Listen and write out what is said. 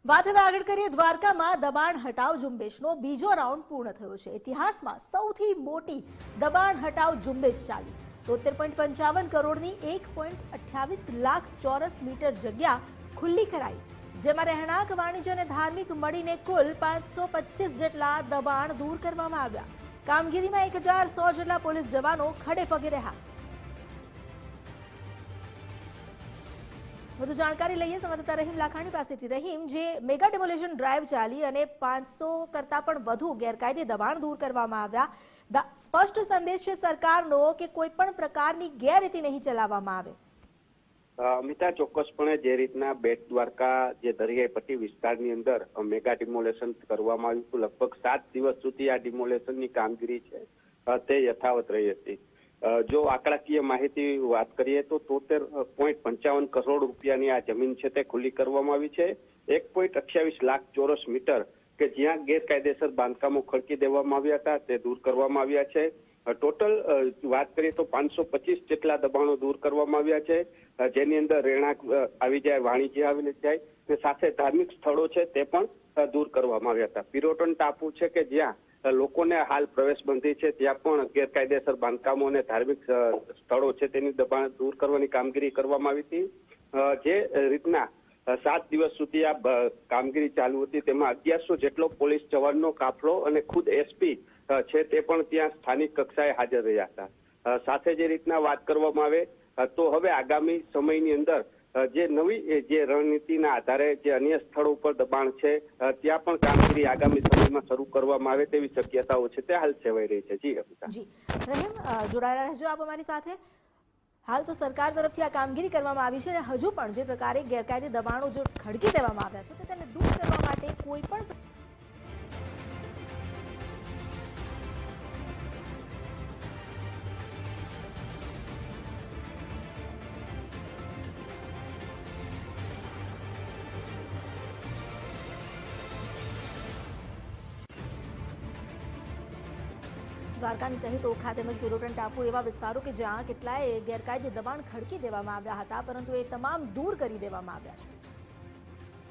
વાત હવે આગળ કરીએ। દ્વારકામાં દબાણ હટાવ ઝુંબેશનો બીજો રાઉન્ડ પૂર્ણ થયો છે। ઇતિહાસમાં સૌથી મોટી દબાણ હટાવ ઝુંબેશ ચાલી 73.55 કરોડની 1.28 લાખ ચોરસ મીટર જગ્યા ખુલ્લી કરાઈ, જેમાં રહેણાંક, વાણિજ્ય અને ધાર્મિક મળીને કુલ 525 જેટલા દબાણ દૂર કરવામાં આવ્યા। કામગીરીમાં 1100 જેટલા પોલીસ જવાનો ખડે પગે રહ્યા। વધુ જાણકારી લઈએ સંવાદદાતા રહીમ લાખાણી પાસેથી। રહીમ, જે મેગા ડિમોલેશન ડ્રાઈવ ચાલી અને 500 કરતા પણ વધુ ગેરકાયદે દબાણ દૂર કરવામાં આવ્યા, સ્પષ્ટ સંદેશ છે સરકારનો કે કોઈ પણ પ્રકારની ગેરરીતિ નહીં ચલાવવામાં આવે। અમિતા, ચોક્કસપણે જે રીતના બેટ દ્વારકા જે દરિયાઈ પટ્ટી વિસ્તારની અંદર મેગા ડિમોલેશન કરવામાં આવ્યું હતું, લગભગ 7 દિવસ સુધી આ ડિમોલેશનની કામગીરી છે તે યથાવત રહી હતી। જો આંકડાકીય માહિતી વાત કરીએ તો 73.55 કરોડ રૂપિયાની આ જમીન છે તે ખુલ્લી કરવામાં આવી છે। 1.28 લાખ ચોરસ મીટર કે જ્યાં ગેરકાયદેસર બાંધકામો ખડકી દેવામાં આવ્યા હતા તે દૂર કરવામાં આવ્યા છે। ટોટલ વાત કરીએ તો 525 જેટલા દબાણો દૂર કરવામાં આવ્યા છે, જેની અંદર રહેણાંક આવી જાય, વાણિજ્ય આવી જાય તે સાથે ધાર્મિક સ્થળો છે તે પણ દૂર કરવામાં આવ્યા હતા। પિરોટન ટાપુ છે કે જ્યાં લોકોને હાલ પ્રવેશ બંધી છે, ત્યાં પણ ગેરકાયદેસર બાંધકામો અને ધાર્મિક સ્થળો છે તેની દબાણ દૂર કરવાની કામગીરી કરવામાં આવી હતી। જે રીતના 7 દિવસ સુધી આ કામગીરી ચાલુ હતી તેમાં 1100 જેટલો પોલીસ જવાનનો કાફલો અને ખુદ એસપી છે તે પણ ત્યાં સ્થાનિક કક્ષાએ હાજર રહ્યા હતા। સાથે જે રીતના વાત કરવામાં આવે તો હવે આગામી સમયની અંદર જે નવી જે રણનીતિના આધારે જે અન્ય સ્થળો ઉપર દબાણ છે ત્યાં પણ કામગીરી આગામી સમયમાં શરૂ કરવામાં આવે તેવી શક્યતાઓ છે તે હાલ સેવાઈ રહી છે। જી અમિતા। જી રહીમ, જોડાયેલા રહેજો આપ અમારી સાથે। હાલ તો સરકાર તરફથી આ કામગીરી કરવામાં આવી છે અને હજુ પણ જે પ્રકારે ગેરકાયદે દબાણો જો ખડકી દેવામાં આવ્યા છે તેને દૂર કરવા માટે કોઈ પણ દ્વારકાની સહિત ઓખા તેમજ પિરોટન ટાપુ એવા વિસ્તારો કે જ્યાં કેટલાય ગેરકાયદે દબાણ ખડકી દેવામાં આવ્યા હતા, પરંતુ એ તમામ દૂર કરી દેવામાં આવ્યા છે।